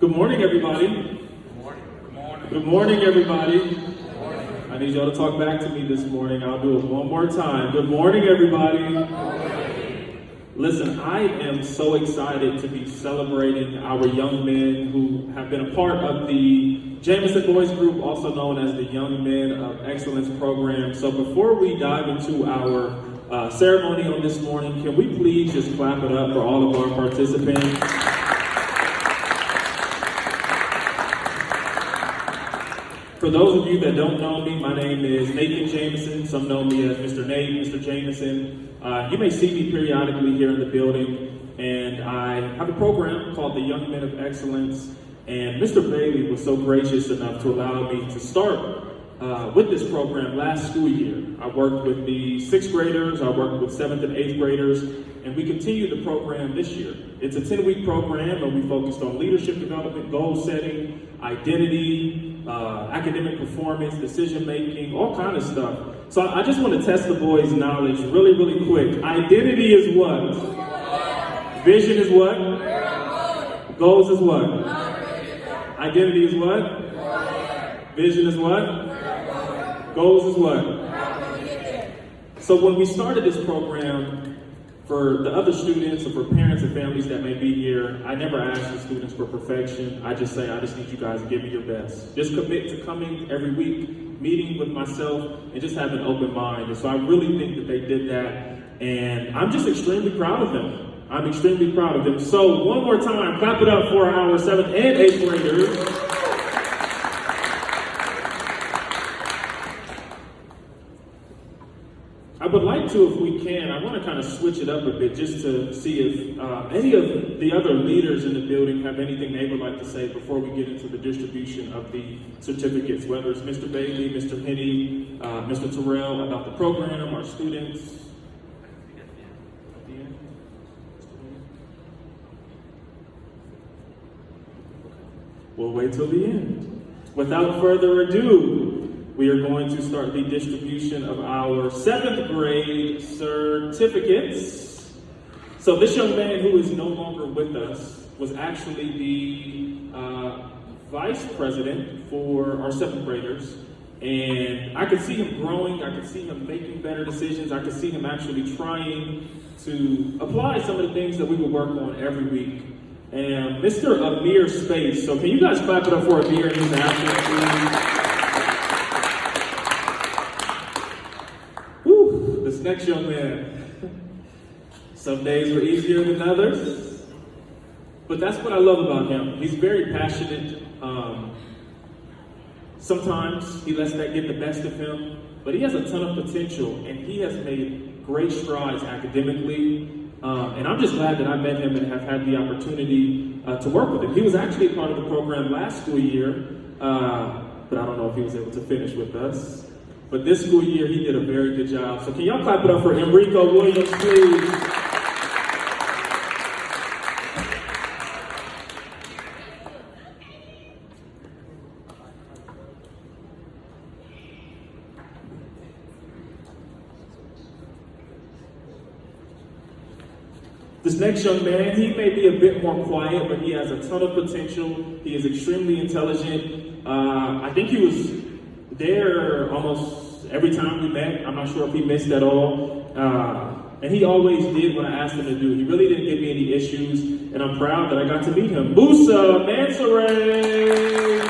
Good morning, everybody. Good morning. Good morning. Good morning, everybody. Good morning. I need y'all to talk back to me this morning. I'll do it one more time. Good morning, everybody. Good morning. Listen, I am so excited to be celebrating our young men who have been a part of the Jameson Boys Group, also known as the Young Men of Excellence program. So before we dive into our ceremony on this morning, can we please just clap it up for all of our participants? For those of you that don't know me, my name is Nathan Jameson. Some know me as Mr. Nate, Mr. Jameson. You may see me periodically here in the building, and I have a program called the Young Men of Excellence, and Mr. Bailey was so gracious enough to allow me to start with this program last school year. I worked with the 6th graders, I worked with 7th and 8th graders, and we continue the program this year. It's a 10-week program, and we focused on leadership development, goal setting, identity, academic performance, decision making, all kind of stuff. So I just want to test the boys' knowledge really, really quick. Identity is what? Vision is what? Goals is what? Identity is what? Vision is what? Goals is what? So when we started this program, for the other students or for parents and families that may be here, I never ask the students for perfection. I just say, I just need you guys to give me your best. Just commit to coming every week, meeting with myself, and just have an open mind. And so I really think that they did that. And I'm just extremely proud of them. I'm extremely proud of them. So one more time, clap it up for our 7th and 8th graders. I would like to, if we can, I want to kind of switch it up a bit just to see if any of the other leaders in the building have anything they would like to say before we get into the distribution of the certificates, whether it's Mr. Bailey, Mr. Penny, Mr. Terrell, about the program, our students. We'll wait till the end. Without further ado, we are going to start the distribution of our 7th grade certificates. So this young man who is no longer with us was actually the vice president for our 7th graders. And I could see him growing, I could see him making better decisions, I could see him actually trying to apply some of the things that we would work on every week. And Mr. Amir Space, so can you guys clap it up for Amir in his absence, please? This next young man, some days were easier than others, but that's what I love about him. He's very passionate. Sometimes he lets that get the best of him, but he has a ton of potential, and he has made great strides academically. And I'm just glad that I met him and have had the opportunity to work with him. He was actually a part of the program last school year, but I don't know if he was able to finish with us. But this school year, he did a very good job. So can y'all clap it up for Enrico Williams, please? This next young man, he may be a bit more quiet, but he has a ton of potential. He is extremely intelligent. I think he was there almost every time we met. I'm not sure if he missed at all. And he always did what I asked him to do. He really didn't give me any issues, and I'm proud that I got to meet him. Musa Mansoray.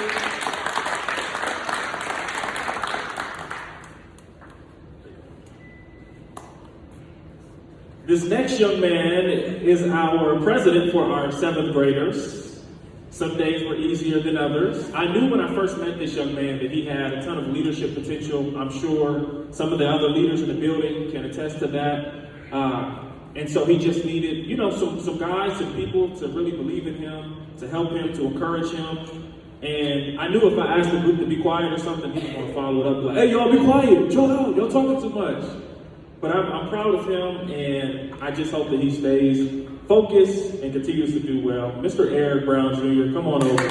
This next young man is our president for our 7th graders. Some days were easier than others. I knew when I first met this young man that he had a ton of leadership potential. I'm sure some of the other leaders in the building can attest to that. And so he just needed, some guys and people to really believe in him, to help him, to encourage him. And I knew if I asked the group to be quiet or something, he was going to follow it up like, hey, y'all be quiet, chill out, y'all talking too much. But I'm proud of him, and I just hope that he stays focus and continues to do well. Mr. Eric Brown Jr., come on over.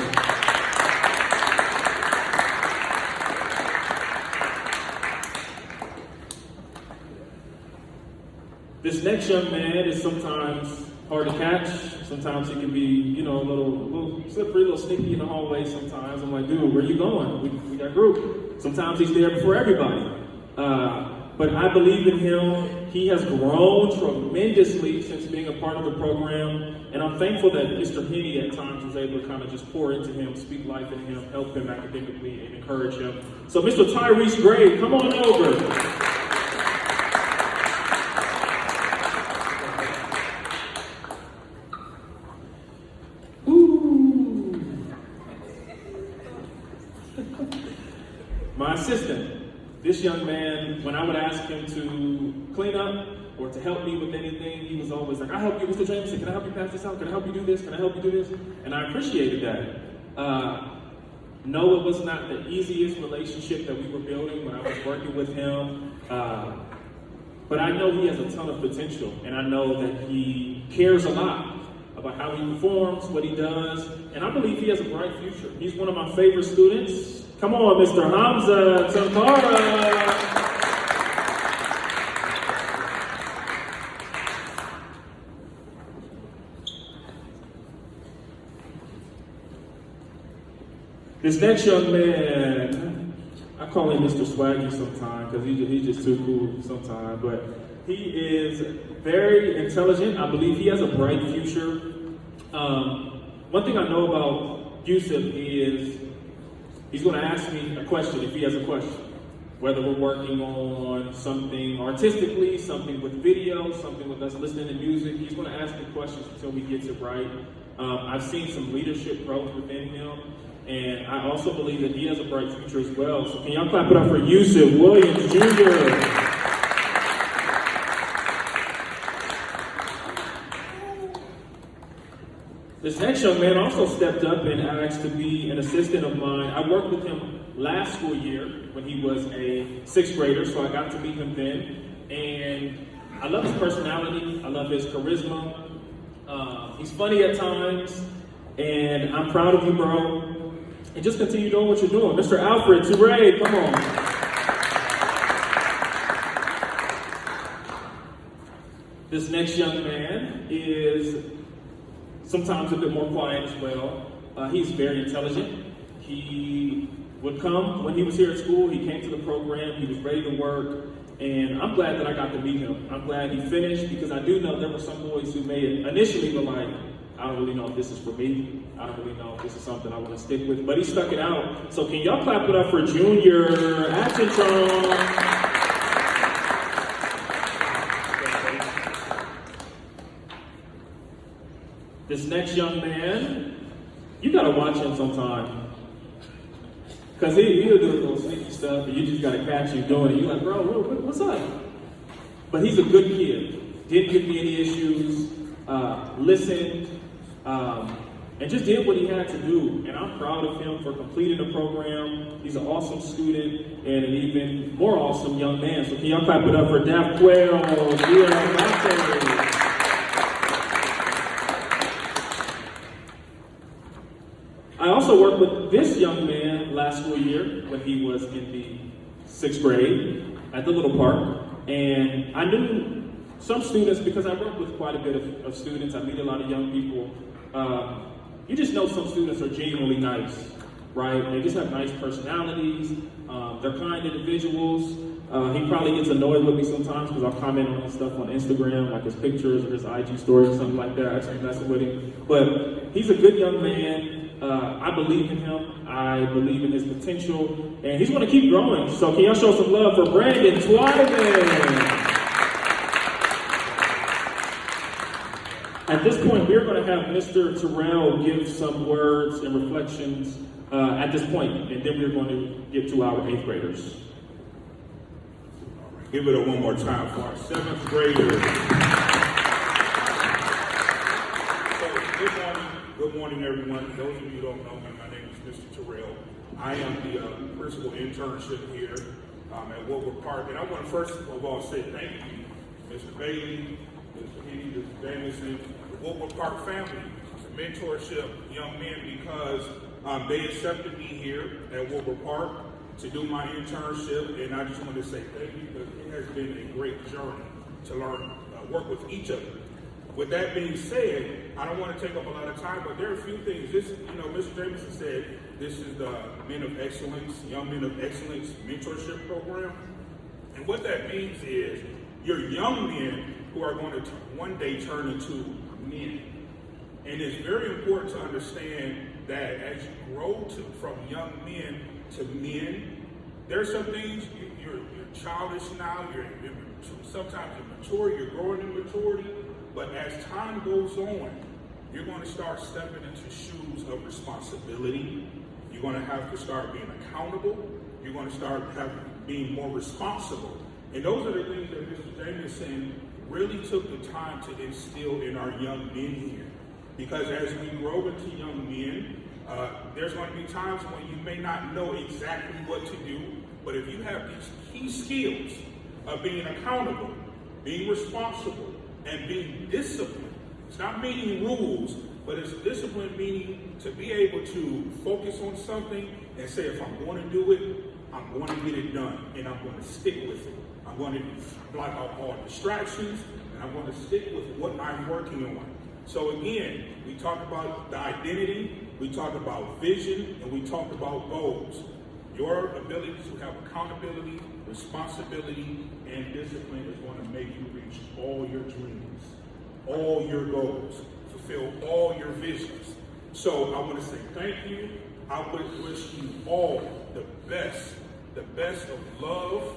This next young man is sometimes hard to catch. Sometimes he can be, a little slippery, a little sneaky in the hallway sometimes. I'm like, dude, where you going? We got group. Sometimes he's there before everybody. But I believe in him. He has grown tremendously since being a part of the program. And I'm thankful that Mr. Henny at times was able to kind of just pour into him, speak life into him, help him academically, and encourage him. So Mr. Tyrese Gray, come on over. My assistant, this young man, when I would ask him to clean up or to help me with anything, he was always like, "I help you, Mr. Jameson. Can I help you pass this out? Can I help you do this? Can I help you do this?" And I appreciated that. No, it was not the easiest relationship that we were building when I was working with him. But I know he has a ton of potential, and I know that he cares a lot about how he performs, what he does, and I believe he has a bright future. He's one of my favorite students. Come on, Mr. Hamza Tampara. This next young man, I call him Mr. Swaggy sometimes because he's just too cool sometimes, but he is very intelligent. I believe he has a bright future. One thing I know about Yusuf is he's going to ask me a question if he has a question. Whether we're working on something artistically, something with video, something with us listening to music, he's going to ask me questions until he gets it right. I've seen some leadership growth within him, and I also believe that he has a bright future as well. So can y'all clap it up for Yusuf Williams Jr. This next young man also stepped up and asked to be an assistant of mine. I worked with him last school year when he was a sixth grader, so I got to meet him then. And I love his personality. I love his charisma. He's funny at times. And I'm proud of you, bro. And just continue doing what you're doing. Mr. Alfred Toure, come on. This next young man is sometimes a bit more quiet as well. He's very intelligent. He would come when he was here at school. He came to the program. He was ready to work. And I'm glad that I got to meet him. I'm glad he finished because I do know there were some boys who may initially were like, I don't really know if this is for me. I don't really know if this is something I want to stick with. But he stuck it out. So can y'all clap it up for Junior Atchintron? This next young man, you gotta watch him sometime. Cause he'll do a little sneaky stuff and you just gotta catch him doing it. You're like, bro, what's up? But he's a good kid. Didn't give me any issues, listened, and just did what he had to do. And I'm proud of him for completing the program. He's an awesome student and an even more awesome young man. So can y'all clap it up for Daph Quayle, I also worked with this young man last school year when he was in the sixth grade at the little park. And I knew some students, because I work with quite a bit of students, I meet a lot of young people. You just know some students are genuinely nice, right? They just have nice personalities. They're kind individuals. He probably gets annoyed with me sometimes because I'll comment on his stuff on Instagram, like his pictures or his IG stories or something like that. I start messing with him. But he's a good young man. I believe in him. I believe in his potential. And he's going to keep growing. So can y'all show some love for Brandon Twyman? At this point, we're going to have Mr. Terrell give some words and reflections at this point, and then we're going to get to our eighth graders. Give it up one more time for our seventh graders. So, good morning, everyone. Those of you who don't know me, my name is Mr. Terrell. I am the principal internship here at Woodward Park, and I want to first of all say thank you, Mr. Bailey, Mr. Henny, Mr. Jameson, for Woodward Park family, mentorship young men, because they accepted me here at Woodward Park to do my internship, and I just want to say thank you, because it has been a great journey to learn, work with each of them. With that being said, I don't want to take up a lot of time, but there are a few things. This, Mr. Jameson said this is the Men of Excellence, Young Men of Excellence mentorship program. And what that means is you're young men who are going to one day turn into men. And it's very important to understand that as you grow from young men to men, there are some things you're childish now, sometimes you're mature, you're growing in maturity, but as time goes on, you're going to start stepping into shoes of responsibility. You're going to have to start being accountable. You're going to start being more responsible. And those are the things that Mr. Jameson really took the time to instill in our young men here. Because as we grow into young men, there's going to be times when you may not know exactly what to do, but if you have these key skills of being accountable, being responsible, and being disciplined, it's not meaning rules, but it's discipline, meaning to be able to focus on something and say, if I'm going to do it, I'm going to get it done, and I'm going to stick with it. I'm going to block out all distractions, and I'm going to stick with what I'm working on. So again, we talked about the identity, we talked about vision, and we talked about goals. Your ability to have accountability, responsibility, and discipline is going to make you reach all your dreams, all your goals, fulfill all your visions. So I want to say thank you. I would wish you all the best of love,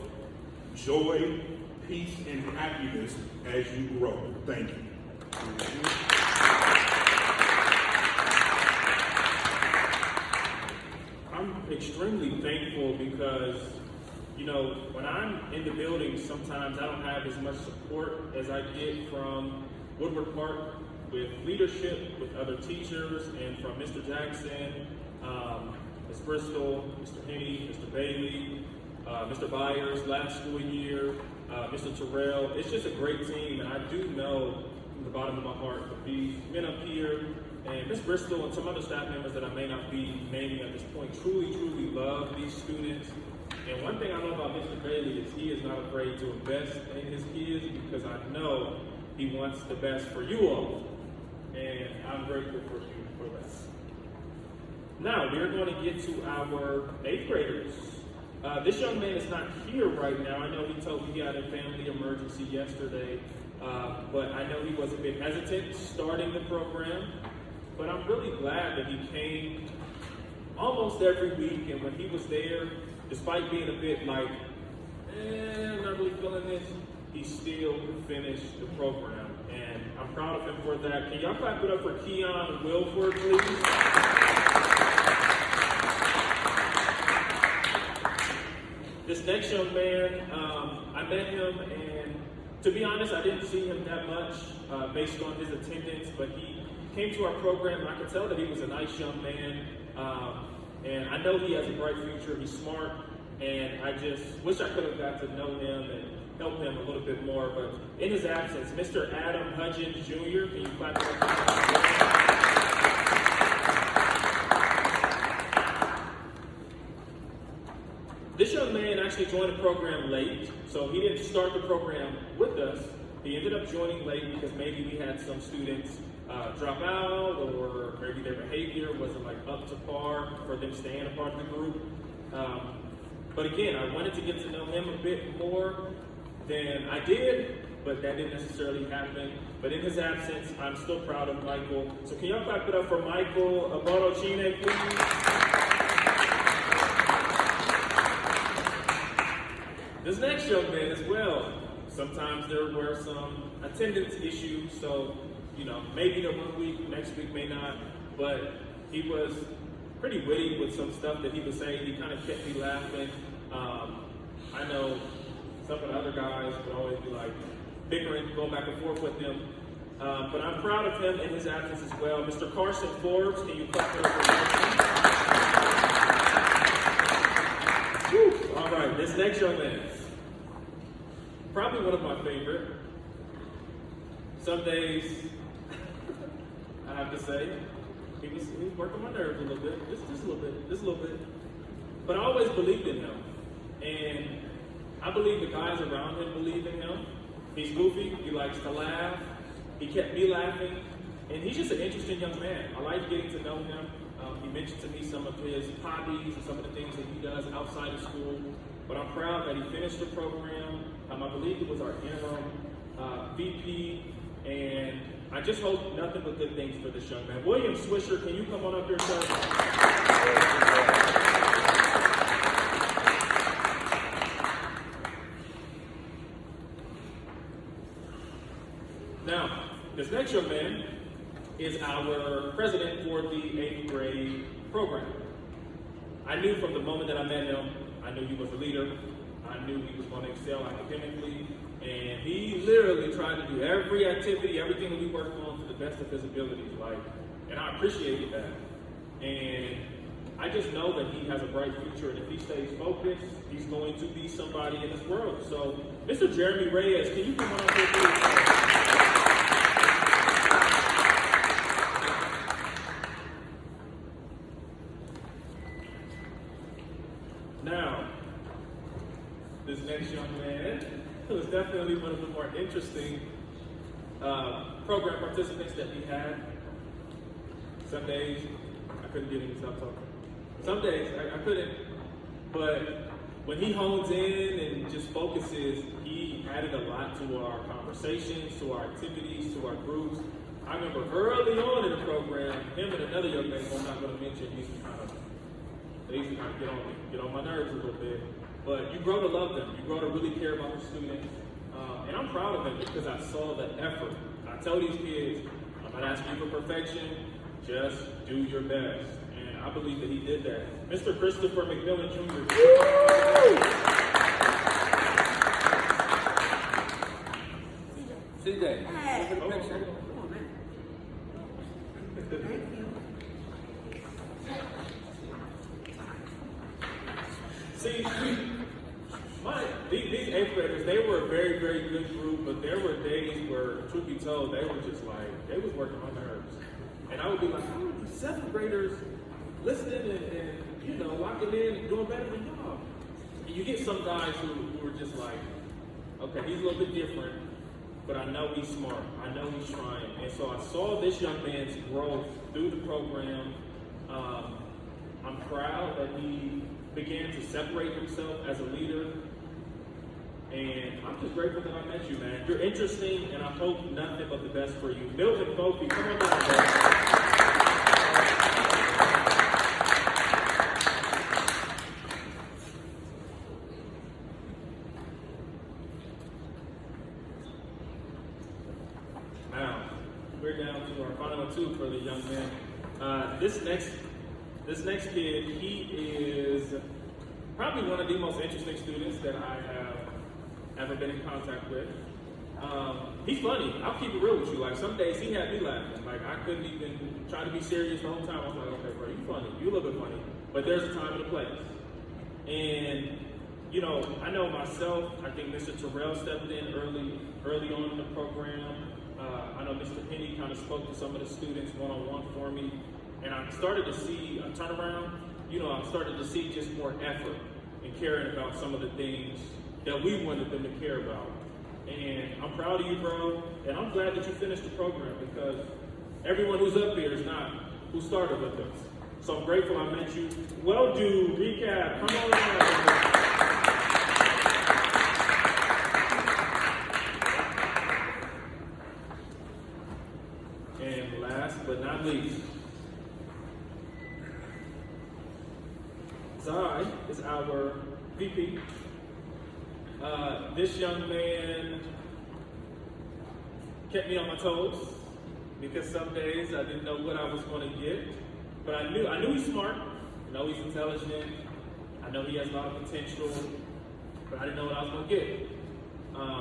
joy, peace, and happiness as you grow. Thank you. I'm extremely thankful because, when I'm in the building, sometimes I don't have as much support as I get from Woodward Park with leadership, with other teachers, and from Mr. Jackson, Ms. Bristol, Mr. Henny, Mr. Bailey, Mr. Byers last school year, Mr. Terrell. It's just a great team, and I do know from the bottom of my heart that these men up here and Ms. Bristol and some other staff members that I may not be naming at this point truly love these students. And one thing I know about Mr. Bailey is he is not afraid to invest in his kids, because I know he wants the best for you all. And I'm grateful for you for that. Now, we're going to get to our 8th graders. This young man is not here right now. I know he told me he had a family emergency yesterday, but I know he was a bit hesitant starting the program. But I'm really glad that he came almost every week, and when he was there, despite being a bit like, I'm not really feeling this, he still finished the program. And I'm proud of him for that. Can y'all clap it up for Keon Wilford, please? This next young man, I met him, and to be honest, I didn't see him that much based on his attendance, but he came to our program, and I could tell that he was a nice young man, and I know he has a bright future. He's smart, and I just wish I could have got to know him and help him a little bit more. But in his absence, Mr. Adam Hudgens Jr., can you clap it up? This young man actually joined the program late, so he didn't start the program with us. He ended up joining late because maybe we had some students drop out, or maybe their behavior wasn't up to par for them staying a part of the group. But again, I wanted to get to know him a bit more than I did, but that didn't necessarily happen. But in his absence, I'm still proud of Michael. So can y'all clap it up for Michael Abonocine, please? This next young man as well. Sometimes there were some attendance issues, so maybe the 1 week, next week may not, but he was pretty witty with some stuff that he was saying. He kind of kept me laughing. I know some of the other guys would always be bickering, going back and forth with him. But I'm proud of him in his absence as well. Mr. Carson Forbes, can you clap it up? All right, this next young man, probably one of my favorite. Some days to say. He was working my nerves a little bit, just a little bit. But I always believed in him. And I believe the guys around him believe in him. He's goofy, he likes to laugh. He kept me laughing. And he's just an interesting young man. I like getting to know him. He mentioned to me some of his hobbies and some of the things that he does outside of school. But I'm proud that he finished the program. I believe it was our interim VP. And I just hope nothing but good things for this young man. William Swisher, can you come on up here, sir? Now, this next young man is our president for the 8th grade program. I knew from the moment that I met him, I knew he was a leader. I knew he was going to excel academically. And he literally tried to do every activity, everything that we worked on to the best of his abilities. And I appreciated that. And I just know that he has a bright future. And if he stays focused, he's going to be somebody in this world. So, Mr. Jeremy Reyes, can you come on up here, please? Now, this next young man was definitely one of the more interesting program participants that we had. Some days I couldn't get him to stop talking. Some days I couldn't, but when he hones in and just focuses, he added a lot to our conversations, to our activities, to our groups. I remember early on in the program, him and another young man who I'm not going to mention, they used to kind of get on my nerves a little bit. But you grow to love them. You grow to really care about the students. And I'm proud of them because I saw the effort. I tell these kids, I'm not asking you for perfection, just do your best. And I believe that he did that. Mr. Christopher McMillan Jr. CJ. Hey. Look at the picture. Come on, man. Thank you. See, these 8th graders, they were a very, very good group, but there were days where, truth be told, they were just they was working my nerves. And I would be like, oh, these 7th graders listening and locking in and doing better than y'all. And you get some guys who are just like, okay, he's a little bit different, but I know he's smart. I know he's trying. And so I saw this young man's growth through the program. I'm proud that he began to separate himself as a leader. And I'm just grateful that I met you, man. You're interesting, and I hope nothing but the best for you. Milton Fofi, come on down, man. Now, we're down to our final two for the young man. This next kid, he is probably one of the most interesting students that I have ever been in contact with. He's funny. I'll keep it real with you. Some days he had me laughing. I couldn't even try to be serious the whole time. I was like, okay, bro, you funny. You a little bit funny. But there's a time and a place. And, I know myself, I think Mr. Terrell stepped in early on in the program. I know Mr. Penny kind of spoke to some of the students one-on-one for me. And I started to see a turnaround. I started to see just more effort and caring about some of the things that we wanted them to care about. And I'm proud of you, bro. And I'm glad that you finished the program because everyone who's up here is not who started with us. So I'm grateful I met you. Well, do recap. Come on around. And last but not least, Zai is our VP. This young man kept me on my toes because some days I didn't know what I was going to get, but I knew he's smart. I know he's intelligent. I know he has a lot of potential, but I didn't know what I was going to get.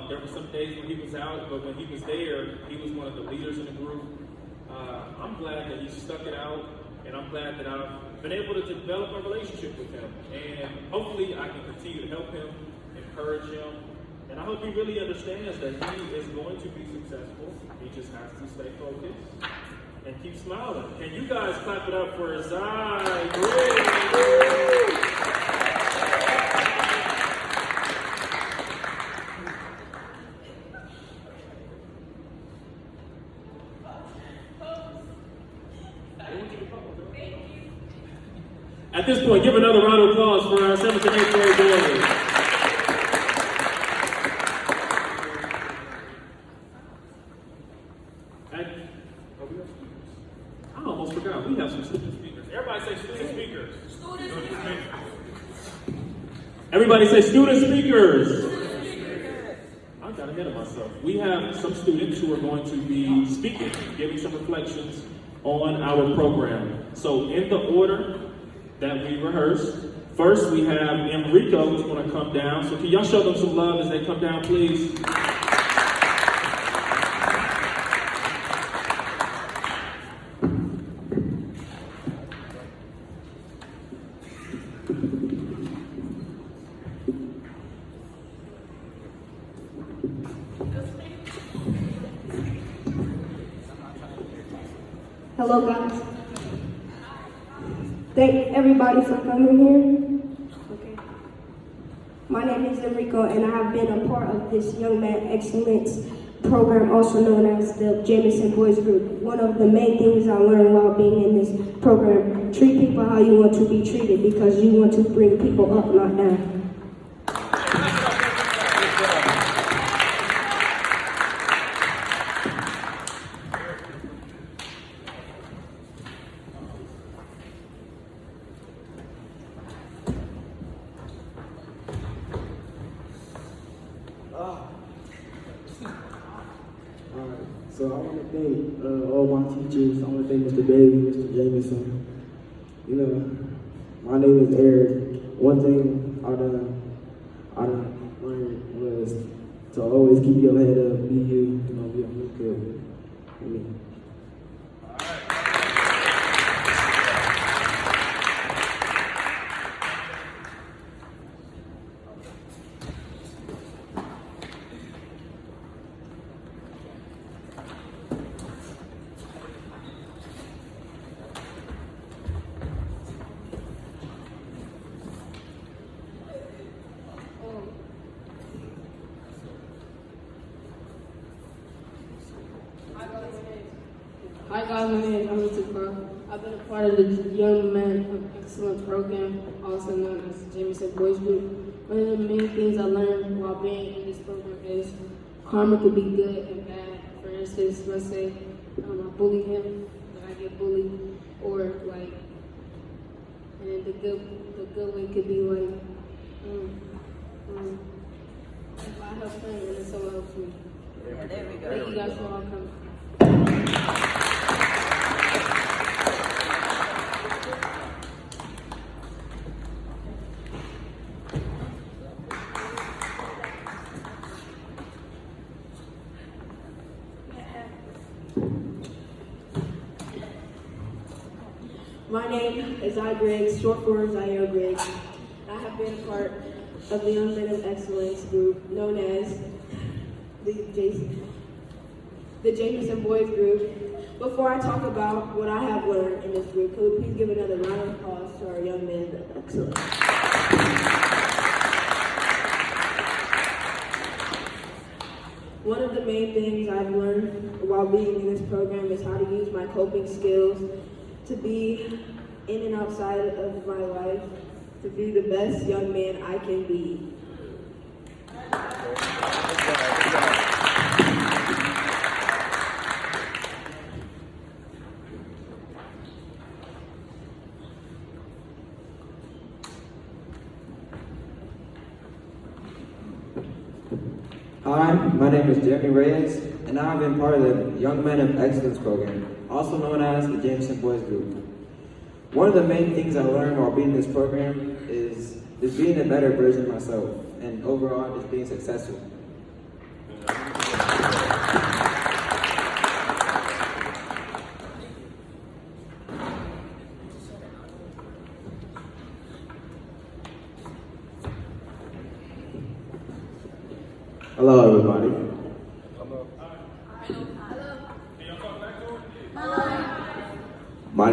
There were some days when he was out, but when he was there, he was one of the leaders in the group. I'm glad that he stuck it out, and I'm glad that I've been able to develop a relationship with him. And hopefully I can continue to help him, encourage him, and I hope he really understands that he is going to be successful. He just has to stay focused And keep smiling. Can you guys clap it up for Zai Griggs? At this point, give another round of applause for our 7th and 8th grade boys. I almost forgot. We have some student speakers. Everybody say student speakers. Student speakers. Everybody say student speakers. I got ahead of myself. We have some students who are going to be speaking, giving some reflections on our program. So in the order that we rehearsed, first we have Enrico who's going to come down. So can y'all show them some love as they come down, please? Hello guys. Thank everybody for coming here. Okay. My name is Enrico and I have been a part of this Young Man Excellence program, also known as the Jameson Boys Group. One of the main things I learned while being in this program, treat people how you want to be treated because you want to bring people up, not down. So I want to thank all my teachers. I want to thank Mr. Bailey, Mr. Jameson. You know, my name is Eric. One thing I done learned was to always keep your head up, be you, be on the good. I mean, Hi guys, my name is Jameson. I've been a part of the Young Man of Excellence program, also known as the Jameson Boys Group. One of the main things I learned while being in this program is karma could be good and bad. For instance, let's say I bully him, and I get bullied, or like, and the good way could be like, if I help him and then someone helps me. Yeah, there we go. Thank you guys for all coming. My name is Zai Griggs, short for Zaire Griggs. I have been part of the Young Men of Excellence group known as the Jameson Boys Group. Before I talk about what I have learned in this group, could we please give another round of applause to our Young Men of Excellence. One of the main things I've learned while being in this program is how to use my coping skills to be in and outside of my life, to be the best young man I can be. Hi, my name is Jeremy Reyes, and I've been part of the Young Men of Excellence program, also known as the Jameson Boys Group. One of the main things I learned while being in this program is just being a better version of myself, and overall just being successful. hello everybody. Can y'all talk back to her?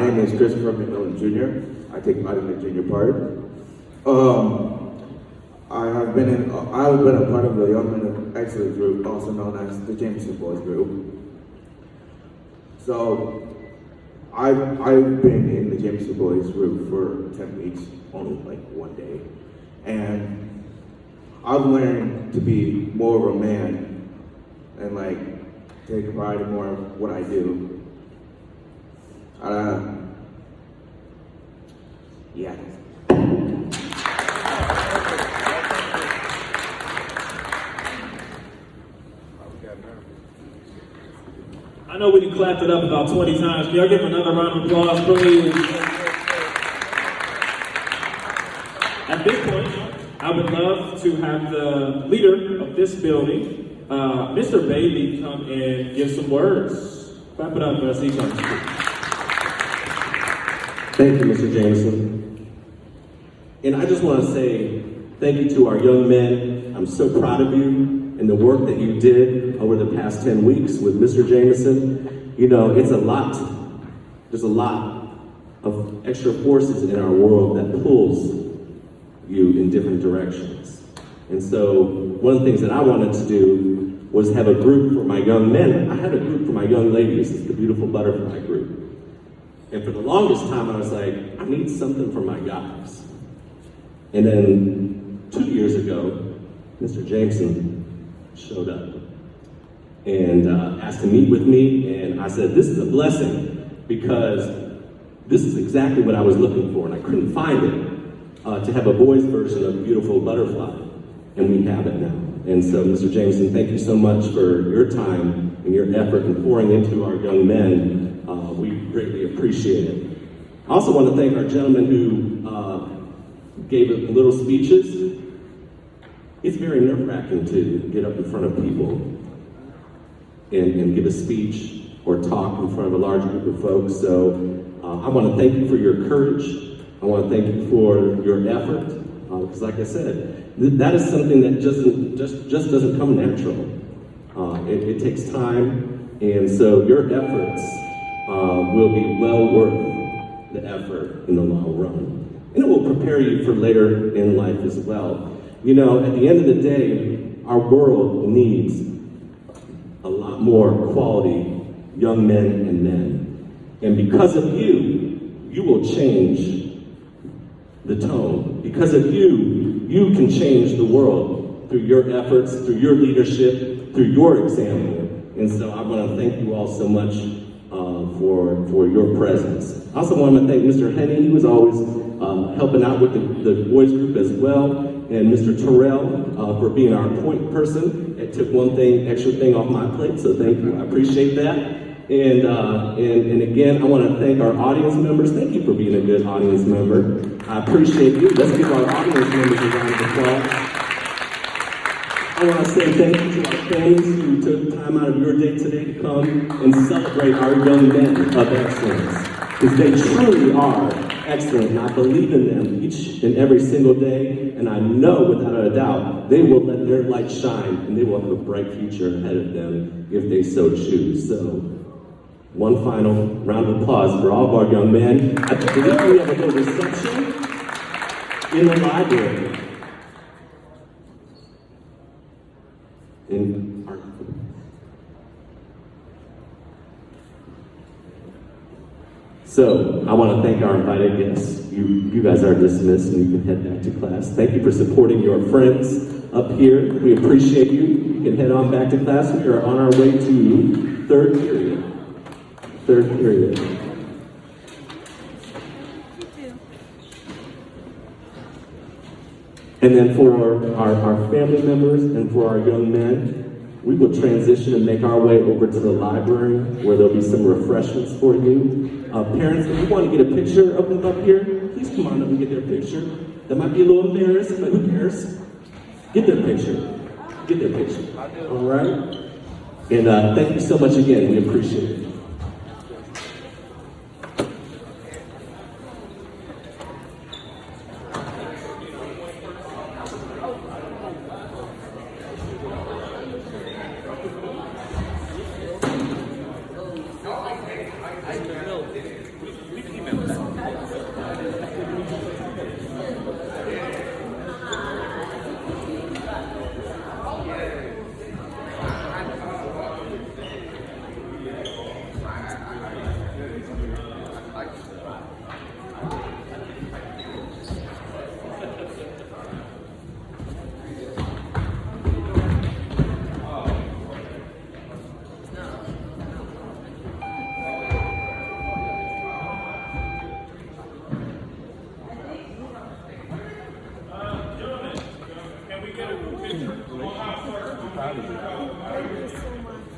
name is Christopher McMillan Jr. I take part in the junior part. I've been a part of the Young Men of Excellence group, also known as the Jameson Boys group. So I've been in the Jameson Boys group for 10 weeks, only like one day, and I've learned to be more of a man and like take pride in more of what I do. Yeah. I know we clapped it up about 20 times. Can y'all give him another round of applause, please? At this point, I would love to have the leader of this building, Mr. Bailey, come and give some words. Clap it up as he comes to speak. Thank you, Mr. Jameson. And I just want to say thank you to our young men. I'm so proud of you and the work that you did over the past 10 weeks with Mr. Jameson. You know, it's a lot. There's a lot of extra forces in our world that pulls you in different directions. And so one of the things that I wanted to do was have a group for my young men. I had a group for my young ladies. It's the Beautiful Butterfly group. And for the longest time, I was like, I need something for my guys. And then 2 years ago, Mr. Jameson showed up and asked to meet with me. And I said, this is a blessing because this is exactly what I was looking for. And I couldn't find it to have a boys version of Beautiful Butterfly. And we have it now. And so, Mr. Jameson, thank you so much for your time and your effort in pouring into our young men. We greatly appreciate it. I also want to thank our gentleman who gave little speeches. It's very nerve-wracking to get up in front of people and give a speech or talk in front of a large group of folks. So I want to thank you for your courage. I want to thank you for your effort. Because like I said, that is something that just doesn't come natural. It takes time, and so your efforts will be well worth the effort in the long run. And it will prepare you for later in life as well. You know, at the end of the day, our world needs a lot more quality young men and men. And because of you, you will change the tone. Because of you, you can change the world through your efforts, through your leadership, through your example. And so I want to thank you all so much for your presence. I also want to thank Mr. Henney. He was always helping out with the boys group as well. And Mr. Terrell for being our point person. It took one extra thing off my plate, so thank you. I appreciate that. And again, I want to thank our audience members. Thank you for being a good audience member. I appreciate you. Let's give our audience members a round of applause. I want to say thank you to our families who took time out of your day today to come and celebrate our young men of excellence. Because they truly are excellent, and I believe in them each and every single day, and I know without a doubt they will let their light shine, and they will have a bright future ahead of them if they so choose. So, one final round of applause for all of our young men. I believe we have a little reception in the library. So, I want to thank our invited guests. You guys are dismissed and you can head back to class. Thank you for supporting your friends up here. We appreciate you. You can head on back to class. We are on our way to third period. And then for our family members and for our young men, we will transition and make our way over to the library where there'll be some refreshments for you. Parents, if you want to get a picture of them up here, please come on up and get their picture. They might be a little embarrassed, but who cares? Get their picture. All right? And thank you so much again. We appreciate it. We can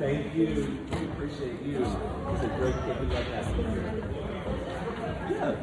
Thank you. We appreciate you. It's a great kid. We love having you here. Yeah.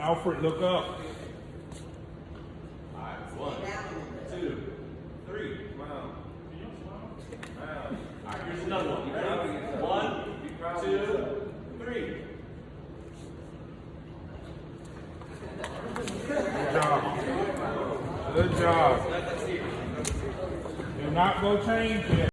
Alfred, look up. One, two, three. Wow. All right, here's another one. Ready? 1, 2, 3. Good job. Good job. Do not go change yet.